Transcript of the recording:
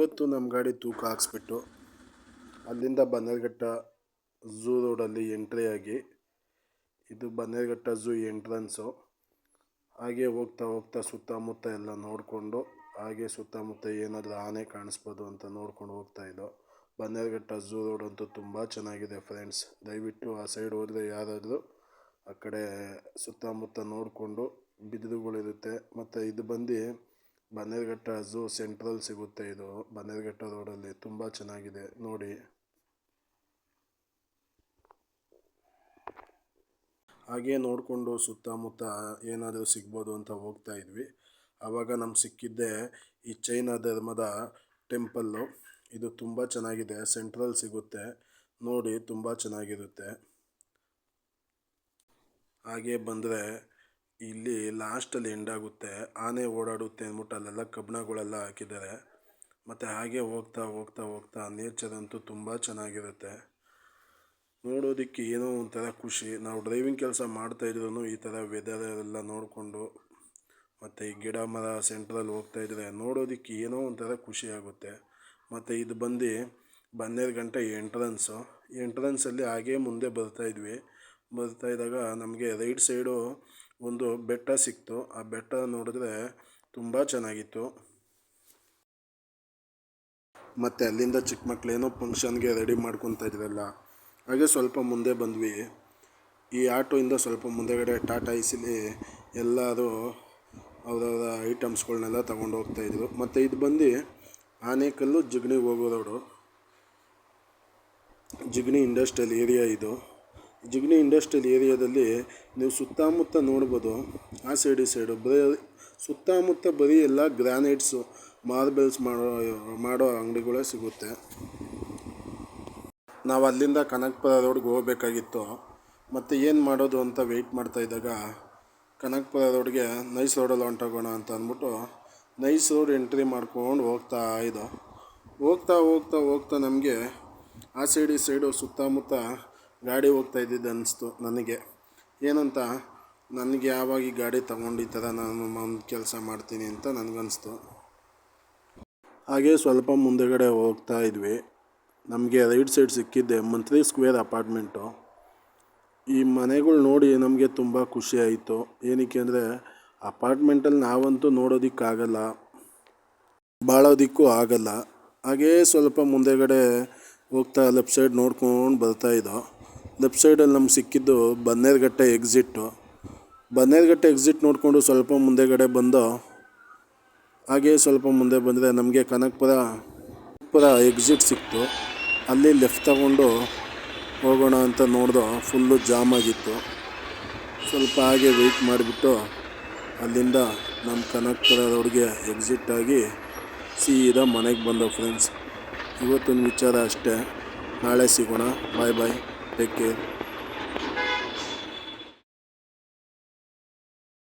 ಇವತ್ತು ನಮ್ಮ ಗಾಡಿ ತೂಕ ಹಾಕ್ಸ್ಬಿಟ್ಟು ಅಲ್ಲಿಂದ ಬನ್ನೇರುಘಟ್ಟ ಝೂ ರೋಡಲ್ಲಿ ಎಂಟ್ರಿಯಾಗಿ, ಇದು ಬನ್ನೇರುಘಟ್ಟ ಝೂ ಎಂಟ್ರೆನ್ಸು. ಹಾಗೆ ಹೋಗ್ತಾ ಹೋಗ್ತಾ ಸುತ್ತಮುತ್ತ ಎಲ್ಲ ನೋಡಿಕೊಂಡು, ಹಾಗೆ ಸುತ್ತಮುತ್ತ ಏನಾದರೂ ಆನೆ ಕಾಣಿಸ್ಬೋದು ಅಂತ ನೋಡ್ಕೊಂಡು ಹೋಗ್ತಾಯಿದ್ದೋ. ಬನ್ನೇರುಘಟ್ಟ ಝೂ ರೋಡ್ ಅಂತೂ ತುಂಬ ಚೆನ್ನಾಗಿದೆ ಫ್ರೆಂಡ್ಸ್. ದಯವಿಟ್ಟು ಆ ಸೈಡ್ ಹೋದರೆ ಯಾರಾದರೂ ಆ ಕಡೆ ಸುತ್ತಮುತ್ತ ನೋಡಿಕೊಂಡು, ಬಿದಿರುಗಳಿರುತ್ತೆ. ಮತ್ತು ಇದು ಬಂದು ಬನ್ನೇರುಘಟ್ಟ ಝೂ ಸೆಂಟ್ರಲ್ ಸಿಗುತ್ತೆ. ಇದು ಬನ್ನೇರುಘಟ್ಟ ರೋಡಲ್ಲಿ ತುಂಬ ಚೆನ್ನಾಗಿದೆ ನೋಡಿ. ಹಾಗೆ ನೋಡಿಕೊಂಡು ಸುತ್ತಮುತ್ತ ಏನಾದರೂ ಸಿಗ್ಬೋದು ಅಂತ ಹೋಗ್ತಾ ಇದ್ವಿ. ಆವಾಗ ನಮ್ಗೆ ಸಿಕ್ಕಿದ್ದೆ ಈ ಜೈನ ಧರ್ಮದ ಟೆಂಪಲ್ಲು. ಇದು ತುಂಬ ಚೆನ್ನಾಗಿದೆ, ಸೆಂಟ್ರಲ್ ಸಿಗುತ್ತೆ ನೋಡಿ, ತುಂಬ ಚೆನ್ನಾಗಿರುತ್ತೆ. ಹಾಗೆ ಬಂದರೆ ಇಲ್ಲಿ ಲಾಸ್ಟಲ್ಲಿ ಎಂಡಾಗುತ್ತೆ, ಆನೆ ಓಡಾಡುತ್ತೆ ಅಂದ್ಬಿಟ್ಟು ಅಲ್ಲೆಲ್ಲ ಕಬ್ಬಣಗಳೆಲ್ಲ ಹಾಕಿದ್ದಾರೆ. ಮತ್ತು ಹಾಗೆ ಹೋಗ್ತಾ ಹೋಗ್ತಾ ಹೋಗ್ತಾ ನೇಚರ್ ಅಂತೂ ತುಂಬ ಚೆನ್ನಾಗಿರುತ್ತೆ. ನೋಡೋದಕ್ಕೆ ಏನೋ ಒಂಥರ ಖುಷಿ. ನಾವು ಡ್ರೈವಿಂಗ್ ಕೆಲಸ ಮಾಡ್ತಾಯಿದ್ರು ಈ ಥರ ವೆದರ್ ಎಲ್ಲ ನೋಡಿಕೊಂಡು, ಮತ್ತು ಈ ಗಿಡ ಮರ ಸೆಂಟ್ರಲ್ಲಿ ಹೋಗ್ತಾಯಿದ್ರೆ ನೋಡೋದಕ್ಕೆ ಏನೋ ಒಂಥರ ಖುಷಿ ಆಗುತ್ತೆ. ಮತ್ತು ಇದು ಬಂದು ಬನ್ನೇರುಘಟ್ಟ ಎಂಟ್ರೆನ್ಸಲ್ಲಿ ಹಾಗೇ ಮುಂದೆ ಬರ್ತಾಯಿದ್ದಾಗ ನಮಗೆ ರೈಟ್ ಸೈಡು ಒಂದು ಬೆಟ್ಟ ಸಿಕ್ತು. ಆ ಬೆಟ್ಟ ನೋಡಿದ್ರೆ ತುಂಬ ಚೆನ್ನಾಗಿತ್ತು. ಮತ್ತು ಅಲ್ಲಿಂದ ಚಿಕ್ಕ ಮಕ್ಕಳೇನೋ ಫಂಕ್ಷನ್ಗೆ ರೆಡಿ ಮಾಡ್ಕೊತಾ ಇದ್ರಲ್ಲ. ಹಾಗೆ ಸ್ವಲ್ಪ ಮುಂದೆ ಬಂದ್ವಿ. ಈ ಆಟೋಯಿಂದ ಸ್ವಲ್ಪ ಮುಂದೆಗಡೆ ಟಾಟಾ ಐಸಿಲಿ ಎಲ್ಲರೂ ಅವರವರ ಐಟಮ್ಸ್ಗಳನ್ನೆಲ್ಲ ತಗೊಂಡು ಹೋಗ್ತಾಯಿದ್ರು. ಮತ್ತು ಇದು ಬಂದು ಆನೇಕಲ್ಲು ಜಿಗಣಿಗೆ ಹೋಗೋ ರೋಡು, ಜಿಗಣಿ ಇಂಡಸ್ಟ್ರಿಯಲ್ ಏರಿಯಾ. ಇದು ಜಿಗಣಿ ಇಂಡಸ್ಟ್ರಿಯಲ್ ಏರಿಯಾದಲ್ಲಿ ನೀವು ಸುತ್ತಮುತ್ತ ನೋಡ್ಬೋದು. ಆ ಸೈಡು ಬರೀ ಸುತ್ತಮುತ್ತ ಬರೀ ಎಲ್ಲ ಗ್ರಾನೈಟ್ಸು, ಮಾರ್ಬಲ್ಸ್ ಮಾಡೋ ಅಂಗಡಿಗಳೇ ಸಿಗುತ್ತೆ. ನಾವು ಅಲ್ಲಿಂದ ಕನಕಪುರ ರೋಡ್ಗೆ ಹೋಗಬೇಕಾಗಿತ್ತು. ಮತ್ತು ಏನು ಮಾಡೋದು ಅಂತ ವೆಯ್ಟ್ ಮಾಡ್ತಾಯಿದ್ದಾಗ ಕನಕಪುರ ರೋಡ್ಗೆ ನೈಸ್ ರೋಡಲ್ಲಿ ಹೊಂಟೋಗೋಣ ಅಂತ ಅಂದ್ಬಿಟ್ಟು ನೈಸ್ ರೋಡ್ ಎಂಟ್ರಿ ಮಾಡ್ಕೊಂಡು ಹೋಗ್ತಾ ಹೋಗ್ತಾ ನಮಗೆ ಆ ಸೈಡ್ ಈ ಸೈಡು ಸುತ್ತಮುತ್ತ ಗಾಡಿ ಹೋಗ್ತಾ ಇದ್ದಿದ್ದು ಅನ್ನಿಸ್ತು ನನಗೆ. ಏನಂತ, ನನಗೆ ಯಾವಾಗ ಈ ಗಾಡಿ ತಗೊಂಡು ಈ ಥರ ನಾನು ಕೆಲಸ ಮಾಡ್ತೀನಿ ಅಂತ ನನಗನ್ನಿಸ್ತು. ಹಾಗೆ ಸ್ವಲ್ಪ ಮುಂದೆಗಡೆ ಹೋಗ್ತಾ ಇದ್ವಿ. ನಮಗೆ ರೈಟ್ ಸೈಡ್ ಸಿಕ್ಕಿದ್ದೆ ಮಂತ್ರಿ ಸ್ಕ್ವೇರ್ ಅಪಾರ್ಟ್ಮೆಂಟು. ಈ ಮನೆಗಳು ನೋಡಿ ನಮಗೆ ತುಂಬ ಖುಷಿ ಆಯಿತು. ಏನಕ್ಕೆ ಅಂದರೆ ಅಪಾರ್ಟ್ಮೆಂಟಲ್ಲಿ ನಾವಂತೂ ನೋಡೋದಕ್ಕಾಗಲ್ಲ, ಬಾಳೋದಕ್ಕೂ ಆಗಲ್ಲ. ಹಾಗೇ ಸ್ವಲ್ಪ ಮುಂದೆಗಡೆ ಹೋಗ್ತಾ ಲೆಫ್ಟ್ ಸೈಡ್ ನೋಡ್ಕೊಂಡು ಬರ್ತಾಯಿದ್ದೋ. ಲೆಫ್ಟ್ ಸೈಡಲ್ಲಿ ನಮ್ಗೆ ಸಿಕ್ಕಿದ್ದು ಬನ್ನೇರುಘಟ್ಟ ಎಕ್ಸಿಟ್ ನೋಡಿಕೊಂಡು ಸ್ವಲ್ಪ ಮುಂದೆಗಡೆ ಬಂದು, ಹಾಗೇ ಸ್ವಲ್ಪ ಮುಂದೆ ಬಂದರೆ ನಮಗೆ ಕನಕಪುರ ಎಕ್ಸಿಟ್ ಸಿಕ್ತು. ಅಲ್ಲಿ ಲೆಫ್ಟ್ ತಗೊಂಡು ಹೋಗೋಣ ಅಂತ ನೋಡ್ದೋ, ಫುಲ್ಲು ಜಾಮ್ ಆಗಿತ್ತು. ಸ್ವಲ್ಪ ಹಾಗೆ ವೆಯ್ಟ್ ಮಾಡಿಬಿಟ್ಟು ಅಲ್ಲಿಂದ ನಮ್ಮ ಕನಕಪುರ ರೋಡ್ಗೆ ಎಕ್ಸಿಟ್ ಆಗಿ ಸೀದಾ ಮನೆಗೆ ಬಂದೋ ಫ್ರೆಂಡ್ಸ್. ಇವತ್ತಿನ ವಿಚಾರ ಅಷ್ಟೇ. ನಾಳೆ ಸಿಗೋಣ. Bye take care.